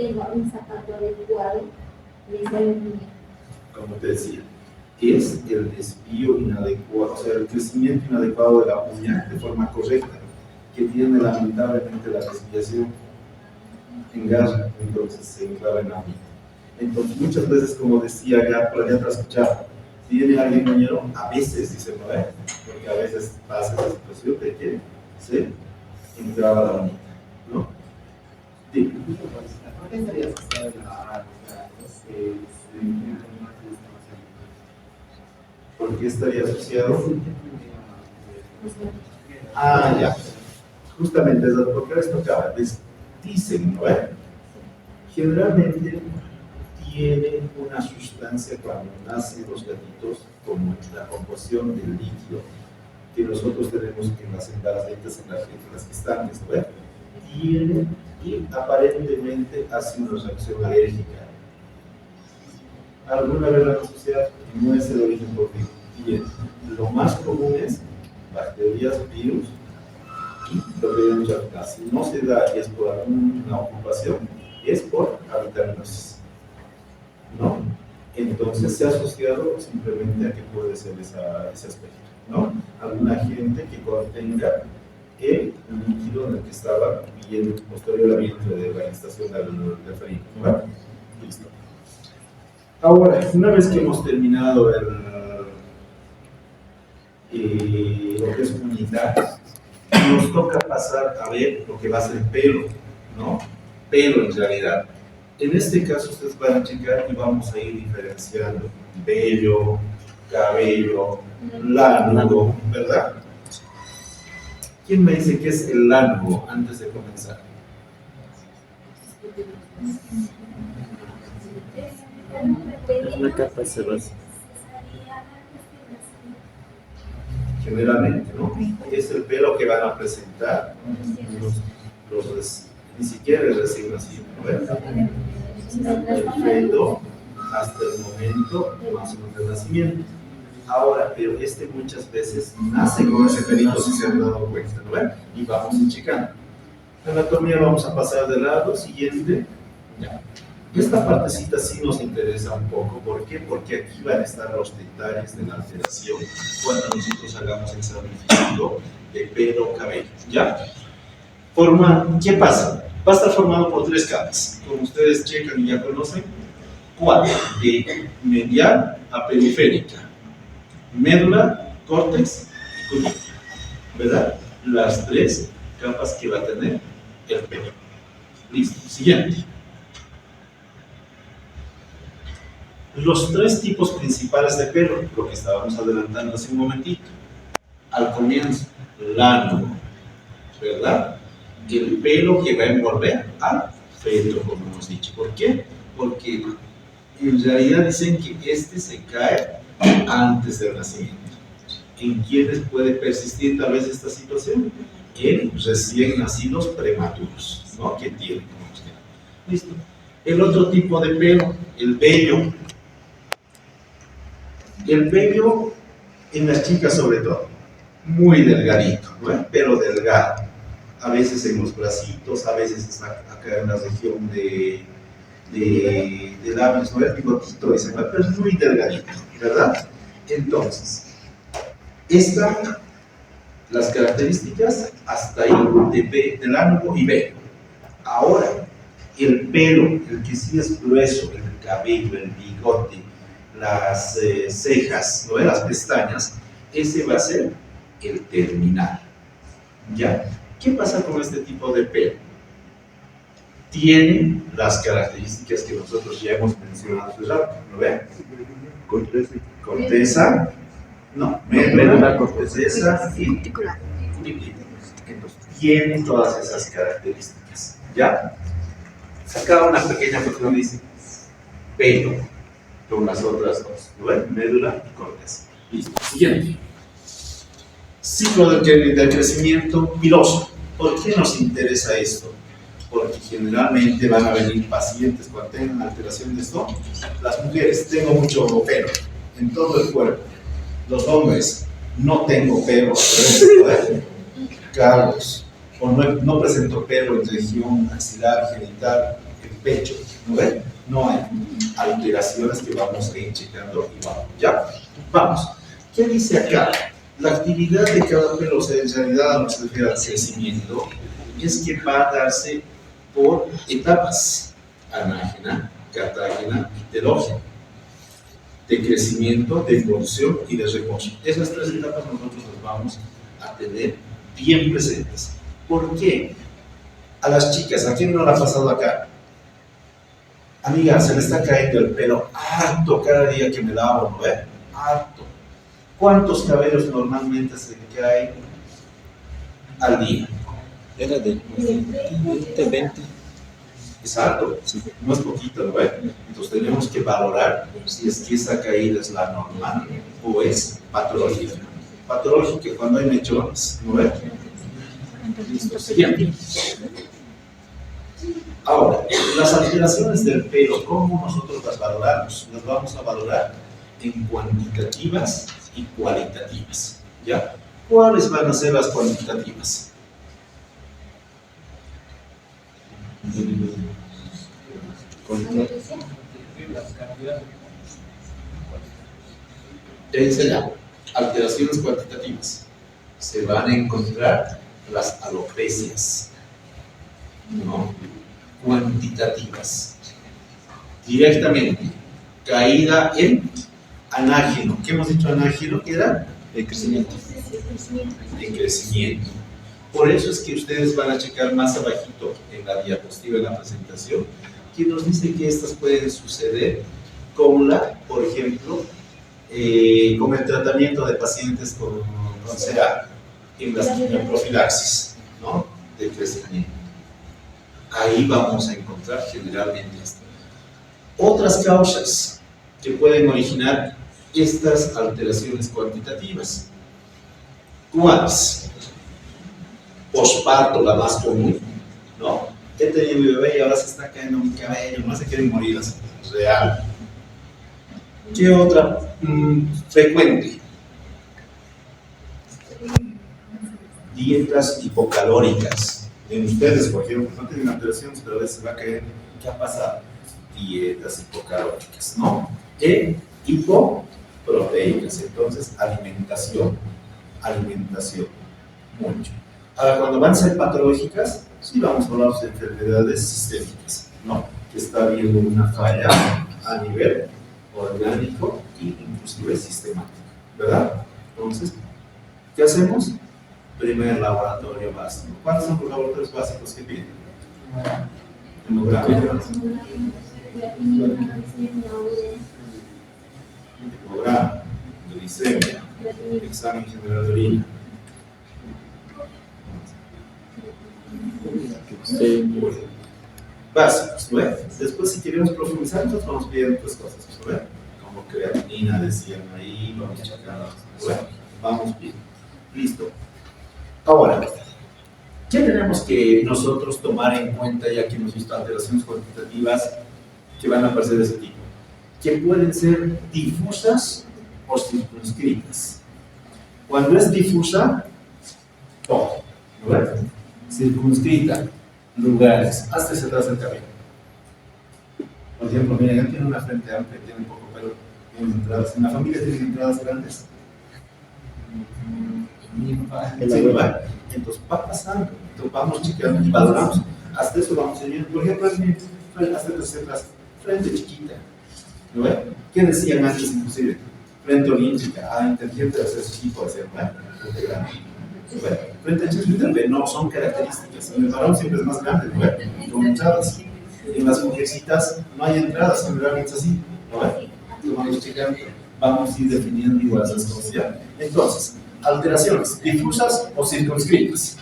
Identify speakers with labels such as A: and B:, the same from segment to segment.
A: tenga un zapato adecuado, le sale muy bien.
B: Como te decía, es el desvío inadecuado, o sea, el crecimiento inadecuado de la uña de forma correcta, que tiene lamentablemente la desviación en garra, entonces se enclava en la uña. Entonces, muchas veces, como decía ya, por allá te escuchaba, si viene alguien uñero, a veces dice, ¿no? Porque a veces pasa la situación de que se enclava la uña, ¿no? Sí.
C: ¿Por qué estaría asociado a la
B: ¿Por qué estaría asociado? Ah, ya. Justamente es lo que les tocaba. Les dicen, ¿no? Generalmente tiene una sustancia cuando nacen los gatitos, como la composición del líquido que nosotros tenemos en las embarazadas, en las gestantes, ¿no? Tiene y aparentemente hace una reacción alérgica. Alguna vez la sociedad no es el origen por bien. Lo más común es bacterias, virus y lo que vemos acá. Si no se da y es por alguna ocupación, es por avitaminosis, ¿no? Entonces se ha asociado simplemente a que puede ser ese aspecto, ¿no? Alguna gente que contenga el líquido en el que estaba bien posterior al vientre de la gestación del felino, ¿no? Listo. Ahora, una vez que hemos terminado lo que es unidad, nos toca pasar a ver lo que va a ser pelo, ¿no? Pelo en realidad. En este caso ustedes van a checar y vamos a ir diferenciando vello, cabello, lánugo, ¿verdad? ¿Quién me dice qué es el lánugo antes de comenzar?
D: Es una capa sedosa.
B: Generalmente, ¿no? Es el pelo que van a presentar ni siquiera el recién nacido, ¿no? El pelo hasta el momento más o menos del nacimiento. Ahora, pero muchas veces nace con ese pelito, si se han dado cuenta, ¿no? Y vamos a checar. La anatomía vamos a pasar de lado, siguiente. Ya. Esta partecita sí nos interesa un poco. ¿Por qué? Porque aquí van a estar los detalles de la alteración cuando nosotros hagamos examen físico de pelo o cabello. ¿Ya? ¿Qué pasa? Va a estar formado por 3 capas. Como ustedes checan y ya conocen, 4. De medial a periférica. Médula, córtex y cúpula. ¿Verdad? Las 3 capas que va a tener el pelo. Listo. Siguiente. Los 3 tipos principales de pelo, lo que estábamos adelantando hace un momentito. Al comienzo, lánugo, ¿verdad? El pelo que va a envolver al feto, como hemos dicho. ¿Por qué? Porque en realidad dicen que se cae antes del nacimiento. ¿En quiénes puede persistir tal vez esta situación? En recién nacidos prematuros, ¿no? Que tienen, como usted. Listo. El otro tipo de pelo, el vello. El vello en las chicas sobre todo, muy delgadito, ¿no? Pero delgado. A veces en los bracitos, a veces acá en la región de labios, ¿no? El bigotito, pero es muy delgadito, ¿verdad? Entonces, las características hasta ahí de lánugo y vello. Ahora, el pelo, el que sí es grueso, el cabello, el bigote, las cejas, ¿no? Las pestañas, ese va a ser el terminal. ¿Ya? ¿Qué pasa con este tipo de pelo? Tiene las características que nosotros ya hemos mencionado hace rato, ¿no ven? Corteza, no, médula, corteza y cuticular. Entonces, tiene todas esas características, ¿ya? Acá una pequeña foto dice pelo, con las otras dos, ¿no ven? Médula y corteza. Listo. Siguiente. Ciclo del crecimiento piloso. ¿Por qué nos interesa esto? Porque generalmente van a venir pacientes cuando tengan alteración de esto. Las mujeres, tengo mucho pelo en todo el cuerpo. Los hombres, no tengo pelo, calvos, o no presento pelo en región axilar, genital, pecho, ¿no ven? No hay alteraciones que vamos a ir checando y vamos, ¿ya? Vamos. ¿Qué dice acá? La actividad de cada pelo, o sea, en realidad a lo que se refiere al crecimiento, es que va a darse por etapas: anágena, catágena y telógena, de crecimiento, de evolución y de reposo. Esas tres etapas nosotros las vamos a tener bien presentes. ¿Por qué? A las chicas, ¿a quién no le ha pasado acá? Amiga, se le está cayendo el pelo harto cada día que me lavo, ¿no ve? Harto. ¿Cuántos cabellos normalmente se caen al día?
D: Era de 20.
B: Es alto, no es poquito, ¿no ve? Entonces tenemos que valorar si es que esa caída es la normal o es patológica. Patológica cuando hay mechones, ¿no ve? Listo, siguiente. Ahora, las alteraciones del pelo, ¿cómo nosotros las valoramos? Las vamos a valorar en cuantitativas y cualitativas, ¿ya? ¿Cuáles van a ser las cuantitativas? Enseñar alteraciones cuantitativas. Se van a encontrar las alopecias, no cuantitativas. Directamente, caída en anágeno. ¿Qué hemos dicho anágeno? ¿Qué era?
D: De crecimiento.
B: De crecimiento. Por eso es que ustedes van a checar más abajito en la diapositiva de la presentación, que nos dice que estas pueden suceder con por ejemplo, con el tratamiento de pacientes con CA, en la profilaxis, ¿no? De crecimiento. Ahí vamos a encontrar generalmente esto. Otras causas que pueden originar estas alteraciones cuantitativas. ¿Cuáles? Posparto, la más común, ¿no? He tenido mi bebé y ahora se está cayendo mi cabello, no se quieren morir, así, real. ¿Qué otra frecuente? Dietas hipocalóricas. En ustedes, por ejemplo, no tienen alteraciones, pero a veces va a caer. ¿Qué ha pasado? Dietas hipocalóricas, ¿no? Hipoproteicas. Entonces, alimentación, mucho. Ahora, cuando van a ser patológicas, sí vamos a hablar de enfermedades sistémicas, ¿no? Que está habiendo una falla a nivel orgánico e inclusive sistemático, ¿verdad? Entonces, ¿qué hacemos? Primer laboratorio básico. ¿Cuáles son los laboratorios básicos que piden? Hemograma, glicemia, examen general de orina. Básicos, ¿no? Después, si queremos profundizar, nosotros vamos pidiendo otras cosas, ¿no? Como creatinina, decían ahí, vamos checando, ¿no? Vamos bien. Listo. Ahora, ¿qué tenemos que nosotros tomar en cuenta, ya que hemos visto alteraciones cuantitativas que van a aparecer de ese tipo? Que pueden ser difusas o circunscritas. Cuando es difusa, todo, ¿no? Circunscrita, lugares, hasta hacia atrás del cabello. Por ejemplo, miren, él tiene una frente amplia, tiene un poco pelo, tiene entradas. En la familia tienen entradas grandes. Sí, ¿no? Entonces va pasando, entonces vamos chequeando y valoramos. Hasta eso vamos viendo. Por ejemplo, hasta atrás, frente chiquita. ¿No ve? ¿Qué decían antes inclusive? Frente olímpica, inteligente de hacer su tipo de ser, ¿no? Frente grande. Frente chiquita, no son características. En el varón siempre es más grande, ¿no? Con entradas. En las mujercitas no hay entradas, generalmente es así, ¿no ve? Entonces vamos checando, vamos a ir definiendo igual esas cosas, ¿ya? Entonces, alteraciones, difusas o circunscritas.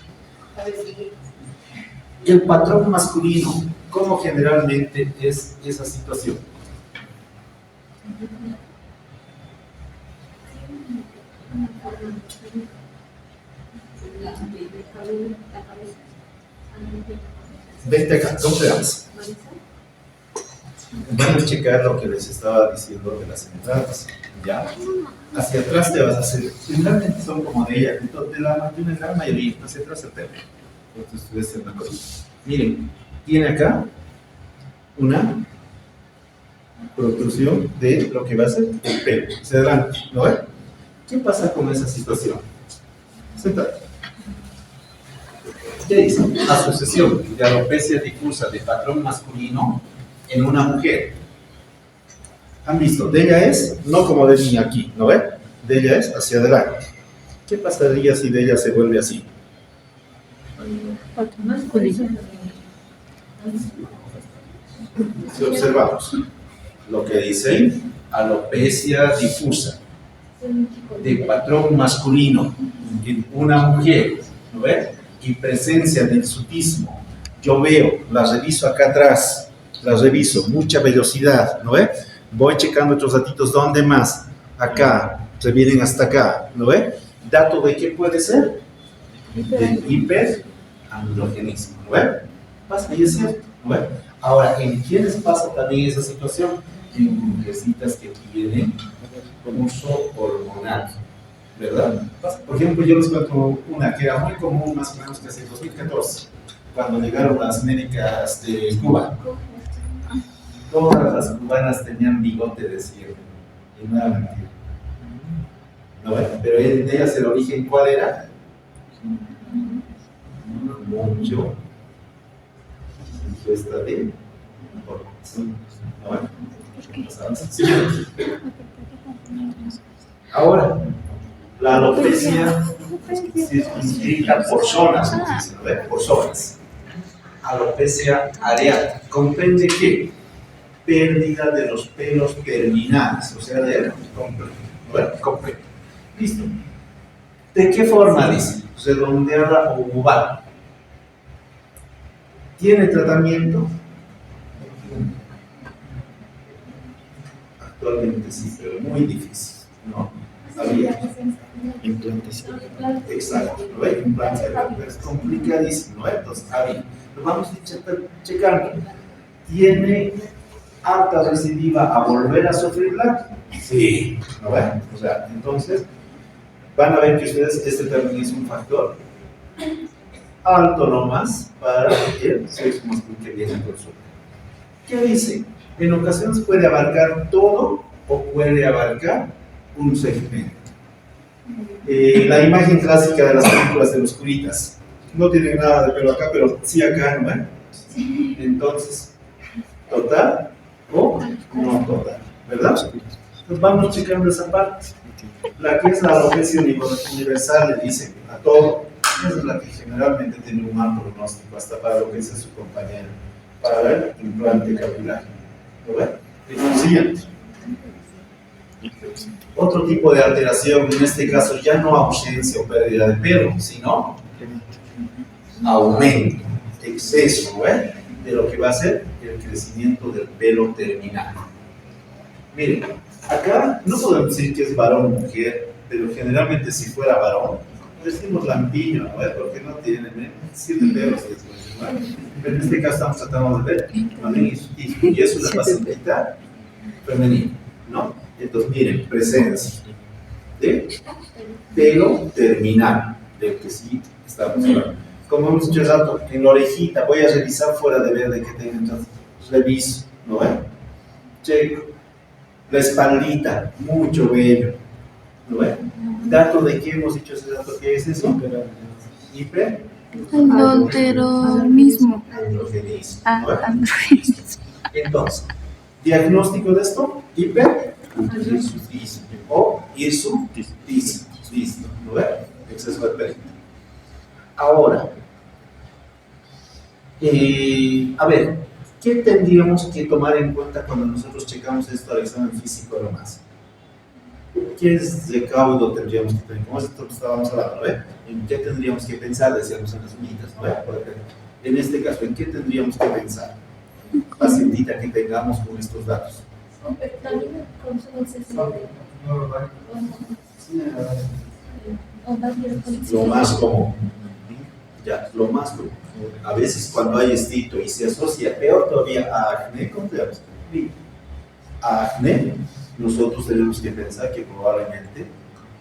B: El patrón masculino, ¿cómo generalmente es esa situación? Vente acá, ¿cómo te llamas? Vamos a checar lo que les estaba diciendo de las entradas, ¿ya? Hacia atrás te vas a hacer, generalmente son como de ella, de una gran mayoría, hacia atrás el pelo. Entonces tú ves una cosa. Miren, tiene acá una protrusión de lo que va a ser el pelo hacia adelante, ¿no ve? ¿Qué pasa con esa situación? Sentate. ¿Qué dice? Asociación de alopecia difusa de patrón masculino en una mujer. ¿Han visto? De ella es, no como de mí aquí, ¿no ve? De ella es hacia adelante. ¿Qué pasaría si de ella se vuelve así? Si observamos lo que dice, alopecia difusa de patrón masculino en una mujer, ¿no ve? Y presencia del hirsutismo. Yo veo, la reviso acá atrás, la reviso, mucha velocidad, ¿no ve? Voy checando otros datitos, ¿dónde más? Acá, se vienen hasta acá, ¿no ve? ¿Dato de qué puede ser? Del hiperandrogenismo, ¿no ve? Pasa, y es cierto, ¿no ve? Ahora, ¿en quiénes pasa también esa situación? En mujercitas que tienen uso hormonal, ¿verdad? Por ejemplo, yo les cuento una que era muy común más o menos casi en 2014, cuando llegaron las médicas de Cuba. Todas las cubanas tenían bigote de cielo, y no era mentira. ¿No? Pero de ellas el origen, ¿cuál era? Mucho ingesta de hormonas. Ahora, la alopecia se identifica por zonas, ¿no? Por zonas. Alopecia areata. ¿Comprende qué? Pérdida de los pelos terminales, o sea, de comprende. Listo. ¿De qué forma dice? Redondeada o oval. ¿Tiene tratamiento? Actualmente sí, pero muy difícil, ¿no? Había
D: Implantes.
B: exacto, ¿no ve? Implantes, es complicadísimo, ¿no? Entonces, había. Lo vamos a checar. ¿Tiene harta recidiva a volver a sufrirla? Sí, ¿no ve? O sea, entonces, van a ver que ustedes, este también es un factor alto nomás para el sexo masculino que viene por su. ¿Qué dice? En ocasiones puede abarcar todo o puede abarcar un segmento. La imagen clásica de las películas de los curitas. No tienen nada de pelo acá, pero sí acá, ¿no? Entonces, ¿total o no total? ¿Verdad? Entonces vamos checando esa parte. La que es la alopecia universal, le dicen a todo. Esa es la que generalmente tiene un mal pronóstico, hasta para lo que dice su compañero, para el implante capilar. ¿Lo ven? Siguiente. Otro tipo de alteración, en este caso ya no ausencia o pérdida de pelo, sino aumento, exceso, ¿no? De lo que va a ser el crecimiento del pelo terminal. Miren, acá no podemos decir que es varón o mujer, pero generalmente si fuera varón, decimos lampiño, ¿no? Porque no tiene 7 pelos después, ¿no? Pero en este caso estamos tratando de ver, y es una pacientita femenina, ¿no? Entonces, miren, presencia de pelo terminal, del que sí estamos hablando. Como hemos dicho hace rato, en la orejita, voy a revisar fuera de ver de qué tengo, entonces reviso, ¿no ven? Checo. La espaldita, mucho vello, ¿no ven? Dato de qué hemos dicho hace rato, ¿qué es eso?
E: Androgenismo.
B: Androgenismo, ¿no ven?
E: Androgenismo.
B: Entonces, diagnóstico de esto, hiperhirsutismo o hirsutismo, listo, ¿no ven? Exceso de pelo. Ahora, a ver, ¿qué tendríamos que tomar en cuenta cuando nosotros checamos esto al examen físico de lo más? ¿Qué recaudo tendríamos que tener? Como esto estábamos hablando, ¿no? ¿En qué tendríamos que pensar? Decíamos en las unitas, ¿no? En este caso, ¿en qué tendríamos que pensar? Pacientita que tengamos con estos datos.
A: También con su necesidad
B: Lo más común. Ya, lo más común. A veces cuando hay estito y se asocia peor todavía a acné, confiamos. A acné, nosotros tenemos que pensar que probablemente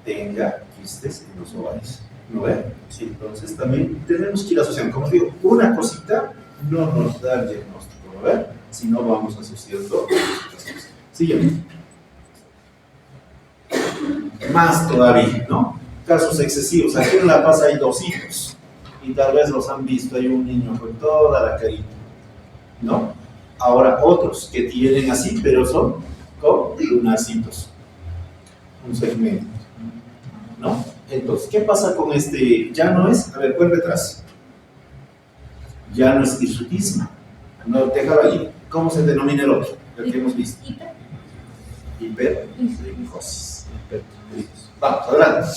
B: tenga quistes en los ovarios. ¿No ven? Sí, entonces también tenemos que ir asociando. Como digo, una cosita no nos da el diagnóstico, ¿no ven? Si no, vamos asociando. Siguiente. Más todavía, ¿no? Casos excesivos. Aquí en La Paz hay 2 hijos y tal vez los han visto. Hay un niño con toda la carita, ¿no? Ahora otros que tienen así, pero son con lunarcitos. Un segmento, ¿no? Entonces, ¿qué pasa con este? Ya no es, a ver, vuelve atrás. Ya no es hirsutismo. No, déjalo ahí. ¿Cómo se denomina el otro? El que hemos visto. Hipertricosis. Vamos, adelante.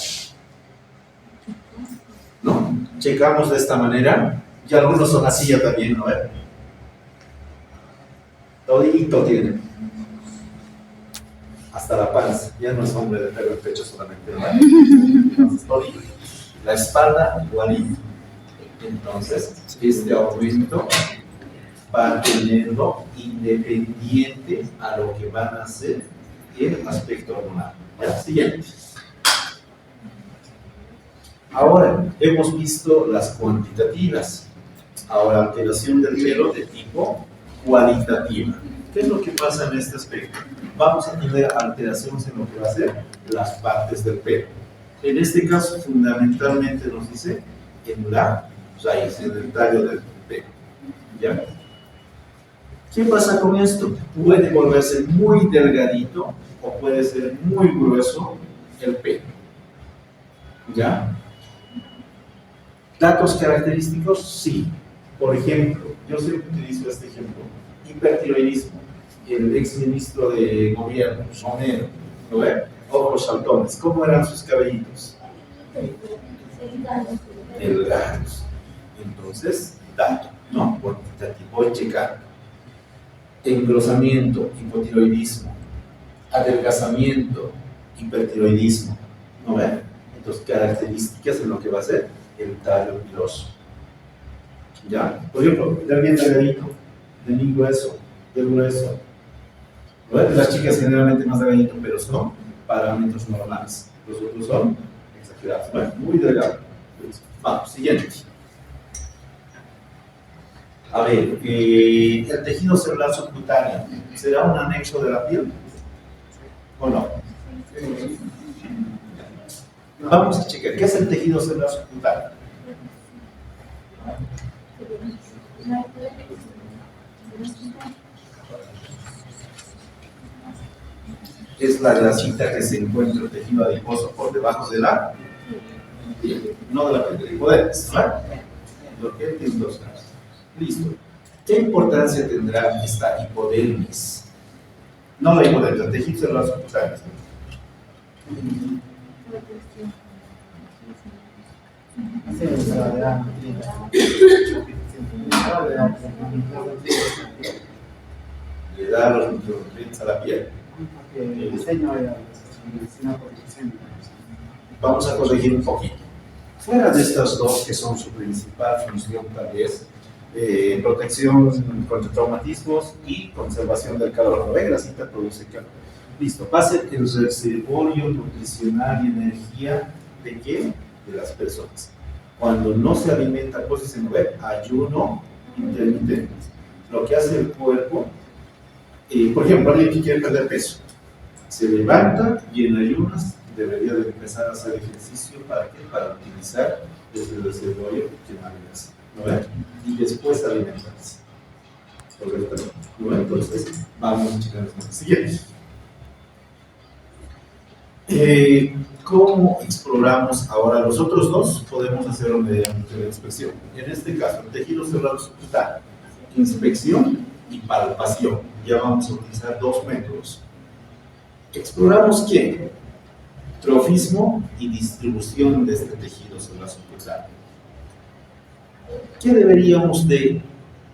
B: ¿No? Checamos de esta manera. Y algunos son así ya también, ¿no? Todito tiene. Hasta la panza. Ya no es hombre de pelo en pecho solamente, ¿no? Entonces, todito. La espalda igualito. Entonces, este aumento va a tenerlo independiente a lo que van a hacer el aspecto hormonal. ¿Ya? Siguiente. Ahora, hemos visto las cuantitativas. Ahora, alteración del pelo de tipo cualitativa. ¿Qué es lo que pasa en este aspecto? Vamos a tener alteraciones en lo que va a ser las partes del pelo. En este caso, fundamentalmente nos dice en la raíz, en el tallo del pelo. ¿Ya? ¿Qué pasa con esto? Puede volverse muy delgadito o puede ser muy grueso el pelo. ¿Ya? ¿Datos característicos? Sí. Por ejemplo, yo siempre utilizo este ejemplo. Hipertiroidismo. El exministro de gobierno, Romero, ¿lo ve? Ojos saltones. ¿Cómo eran sus cabellitos? Delgados. Entonces, dato, ¿no? Cuantitativo. Voy a checar. Engrosamiento, hipotiroidismo. Adelgazamiento, hipertiroidismo. ¿No ve? Entonces, características en lo que va a ser el tallo piloso. ¿Ya? Por ejemplo, del bien delgadito, del muy grueso, del grueso. ¿No ve? Las chicas generalmente más delgadito, pero son parámetros normales. Los otros son exagerados. ¿No ve? Muy delgado. Vamos, siguiente. A ver, el tejido celular subcutáneo, ¿será un anexo de la piel? ¿O no? Vamos a checar, ¿qué es el tejido celular subcutáneo? Es la grasita que se encuentra el tejido adiposo por debajo de la piel, no de la piel, del hipodermis, ¿verdad? Lo que es 2 casos. Listo. ¿Qué importancia tendrá esta hipodermis? No la hipodermis, el tejido celular subcutáneo. Le da los micronutrientes a la piel.
C: El diseño de la medicina protección.
B: Vamos a corregir un poquito. Fuera de estas dos que son su principal función, tal vez, protección contra traumatismos y conservación del calor. ¿No ve? Grasita produce calor. Listo. Va a ser el reservorio nutricional y energía de qué? De las personas. Cuando no se alimenta, pues se mueve ayuno intermitente. Lo que hace el cuerpo, por ejemplo, alguien que quiere perder peso, se levanta y en ayunas debería de empezar a hacer ejercicio para utilizar el reservorio que manejas, ¿no ven? Y después alimentarse. Correctamente. ¿No ven? Entonces, vamos a checar las cosas siguientes. ¿Cómo exploramos ahora los otros dos? Podemos hacerlo mediante la inspección. En este caso, el tejido celular subcutáneo, inspección y palpación. Ya vamos a utilizar 2 métodos. Exploramos qué? Trofismo y distribución de este tejido celular subcutáneo. ¿Qué deberíamos de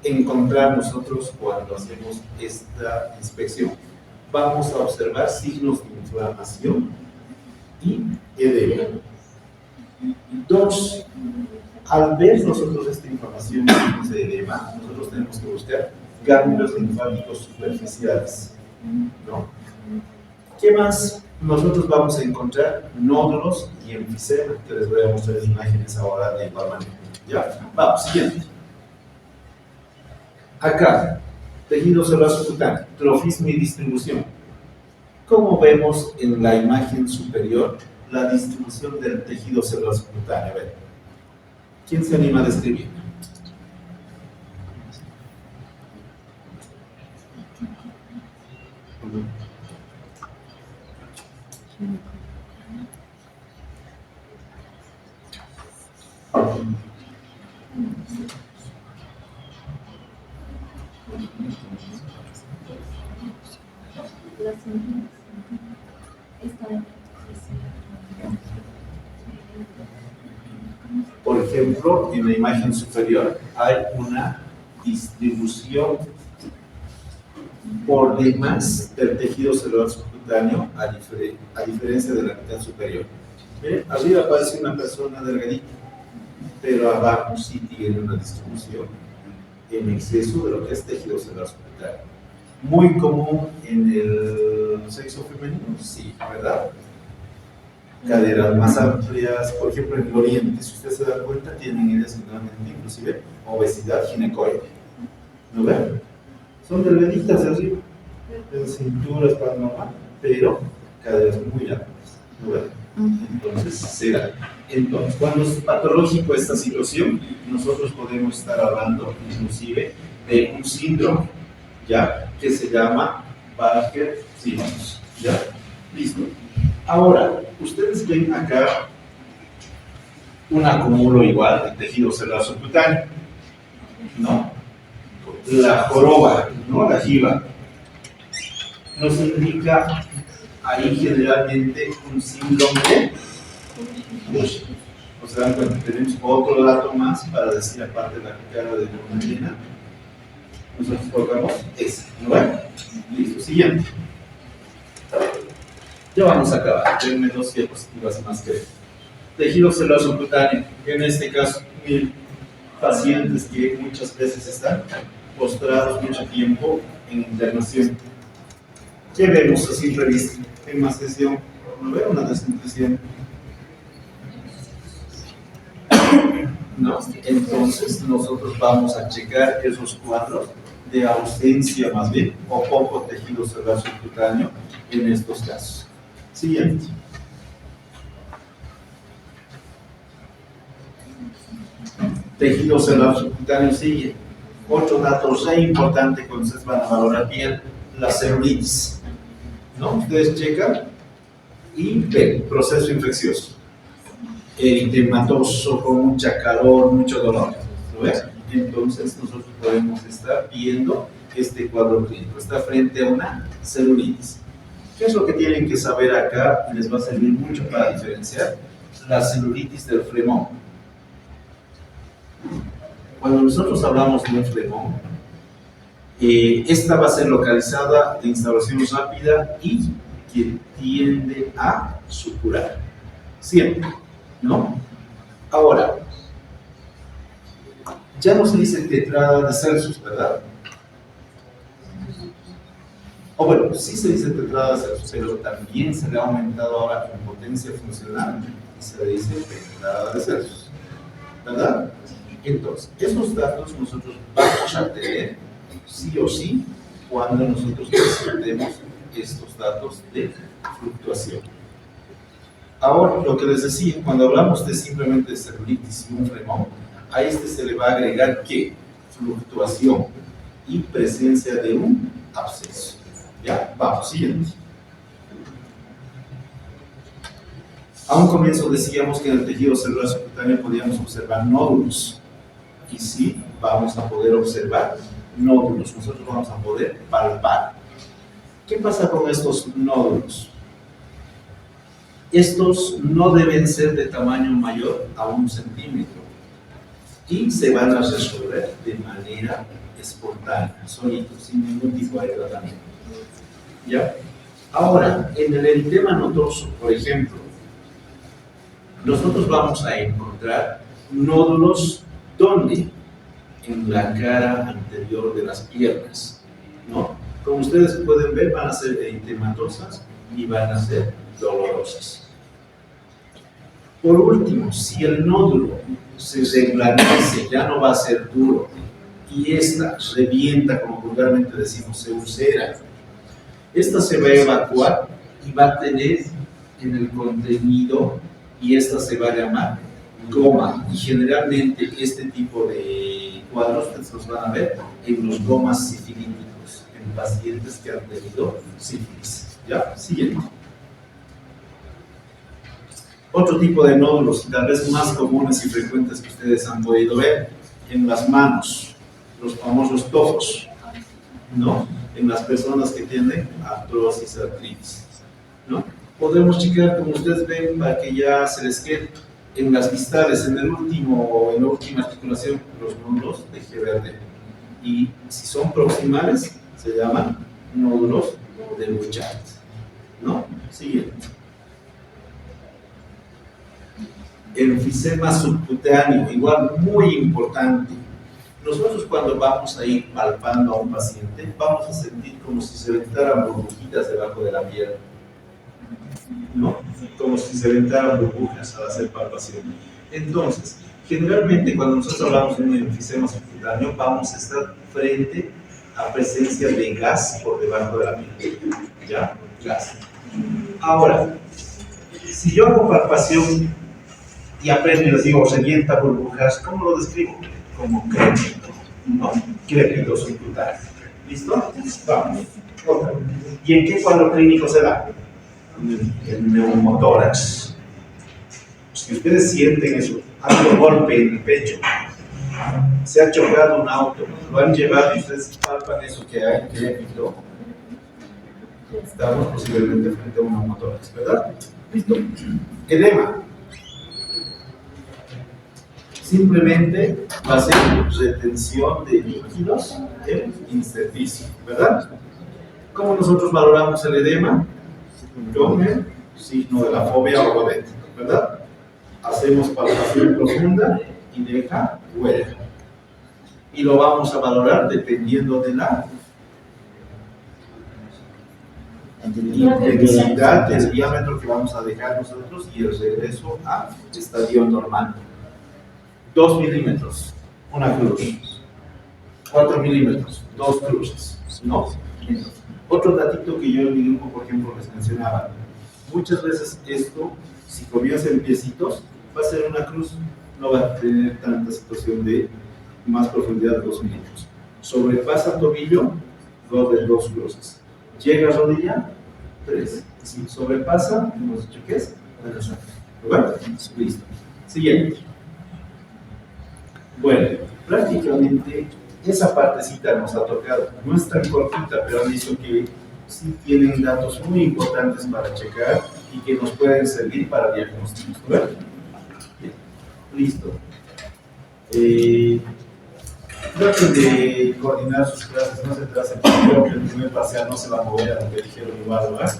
B: encontrar nosotros cuando hacemos esta inspección? Vamos a observar signos de inflamación y edema. 2. Al ver nosotros esta inflamación y signos de edema, nosotros tenemos que buscar ganglios linfáticos superficiales, ¿no? ¿Qué más? Nosotros vamos a encontrar nódulos y enfisema, que les voy a mostrar imágenes ahora de igual manera. ¿Ya? Vamos, siguiente. Acá, Tejido celular subcutáneo, trofismo y distribución. Como vemos en la imagen superior, la distribución del tejido celular subcutáneo. A ver, ¿quién se anima a describir? Por ejemplo, en la imagen superior hay una distribución por demás del tejido celular subcutáneo a diferencia de la mitad superior. ¿Ve? Arriba aparece una persona delgadita, pero abajo sí tiene una distribución en exceso de lo que es tejido celular subcutáneo. Muy común en el sexo femenino, sí, ¿verdad? Caderas más amplias, por ejemplo en el oriente, si usted se da cuenta, tienen ellas generalmente inclusive obesidad ginecoide. ¿No ven? Son delgaditas de arriba, en cintura, espalda normal, pero caderas muy amplias. ¿No ven? Entonces, será. Entonces, cuando es patológico esta situación, nosotros podemos estar hablando inclusive de un síndrome, ¿ya? Que se llama Barker síndrome, ¿ya? Listo. Ahora, ustedes ven acá un acúmulo igual de tejido celular subcutáneo, ¿no? La joroba, ¿no? La jiba, nos indica ahí generalmente un síndrome de Cushing. O sea, tenemos otro dato más para decir, aparte de la cara de luna llena, nosotros colocamos ese, ¿no ven? Listo, siguiente. Ya vamos a acabar, denme 2 diapositivas más que tejido celular subcutáneo, en este caso, pacientes que muchas veces están postrados mucho tiempo en internación. ¿Qué vemos así revista? En más sesión, ¿no veo una desnutrición? ¿No? Entonces nosotros vamos a checar esos cuadros de ausencia más bien o poco tejido celular subcutáneo en estos casos. Siguiente. Tejido celular subcutáneo sigue. Otro dato re importante cuando ustedes van a valorar bien la celulitis, ¿no? Ustedes checan y ven proceso infeccioso, eritematoso, con mucha calor, mucho dolor, ¿lo ves? Entonces nosotros podemos estar viendo este cuadro clínico, está frente a una celulitis. ¿Qué es lo que tienen que saber acá? Y les va a servir mucho para diferenciar la celulitis del flemón. Cuando nosotros hablamos de un flemón, esta va a ser localizada de instauración rápida y que tiende a supurar. Siempre, ¿no? Ahora, ya no se dice tetrada de Celsius, ¿verdad? O bueno, sí se dice tetrada de Celsius, pero también se le ha aumentado ahora en potencia funcional y se le dice tetrada de Celsius, ¿verdad? Entonces, esos datos nosotros vamos a tener sí o sí cuando nosotros presentemos estos datos de fluctuación. Ahora, lo que les decía, cuando hablamos de simplemente de celulitis y un flemón, a este se le va a agregar ¿qué? Fluctuación y presencia de un absceso. Ya, vamos, siguiente. A un comienzo decíamos que en el tejido celular subcutáneo podíamos observar nódulos. Y sí, vamos a poder observar nódulos, nosotros vamos a poder palpar. ¿Qué pasa con estos nódulos? Estos no deben ser de tamaño mayor a 1 centímetro y se van a resolver de manera espontánea, solitos, sin ningún tipo de tratamiento. ¿Ya? Ahora, en el eritema nodoso, por ejemplo, nosotros vamos a encontrar nódulos. ¿Dónde? En la cara anterior de las piernas, ¿no? Como ustedes pueden ver, van a ser eritematosas y van a ser dolorosas. Por último, si el nódulo se reblandece, ya no va a ser duro, y esta revienta, como vulgarmente decimos, se ulcera, esta se va a evacuar y va a tener en el contenido, y esta se va a llamar goma. Y generalmente este tipo de cuadros ustedes los van a ver en los gomas sifilíticos, en pacientes que han tenido sífilis. ¿Ya? Siguiente. Otro tipo de nódulos, tal vez más comunes y frecuentes que ustedes han podido ver, en las manos, los famosos tojos, ¿no? En las personas que tienen artrosis, artritis, ¿no? Podemos checar, como ustedes ven, para que ya se les quede en las distales, en la última articulación, los nódulos de G verde. Y si son proximales, se llaman nódulos de Burchard, ¿no? Siguiente. Enfisema subcutáneo, igual muy importante. Nosotros cuando vamos a ir palpando a un paciente, vamos a sentir como si se aventaran burbujitas debajo de la piel, ¿no? Como si se aventaran burbujas al hacer palpación. Entonces, generalmente cuando nosotros hablamos de un enfisema subcutáneo, vamos a estar frente a presencia de gas por debajo de la piel, ¿ya? Gas. Ahora, si yo hago palpación y aprendo y les digo, revienta burbujas, ¿cómo lo describo? Como crépito, ¿no? Crépito subcutáneo. ¿Listo? Vamos. Otra. ¿Y en qué cuadro clínico se da? El neumotórax. Si ustedes sienten eso, algo golpe en el pecho, se ha chocado un auto, lo han llevado y ustedes palpan eso que hay, crépito, estamos posiblemente frente a un neumotórax, ¿verdad? ¿Listo? Edema. Simplemente va a ser retención de líquidos en intersticio, ¿verdad? ¿Cómo nosotros valoramos el edema? Con el signo de la fobia o Godet, ¿verdad? Hacemos palpación profunda y deja huella. Y lo vamos a valorar dependiendo de la intensidad del diámetro que vamos a dejar nosotros y el regreso a estadio normal. 2 milímetros, una cruz. 4 milímetros, 2 cruces, ¿no? Otro datito que yo en mi grupo, por ejemplo, les mencionaba. Muchas veces esto, si comienza en piecitos, va a ser una cruz, no va a tener tanta situación de más profundidad de 2 milímetros. Sobrepasa tobillo, 2 cruces. Llega a rodilla, 3. Si sobrepasa, hemos dicho que es, bueno, listo. Siguiente. Bueno, prácticamente esa partecita nos ha tocado. No es tan cortita, pero han visto que sí tienen datos muy importantes para checar y que nos pueden servir para diagnósticos. ¿Verdad? Bien. Listo. Traten de coordinar sus clases, no se traten. Creo que el primer parcial no se va a mover a lo que dijeron igual, ¿verdad?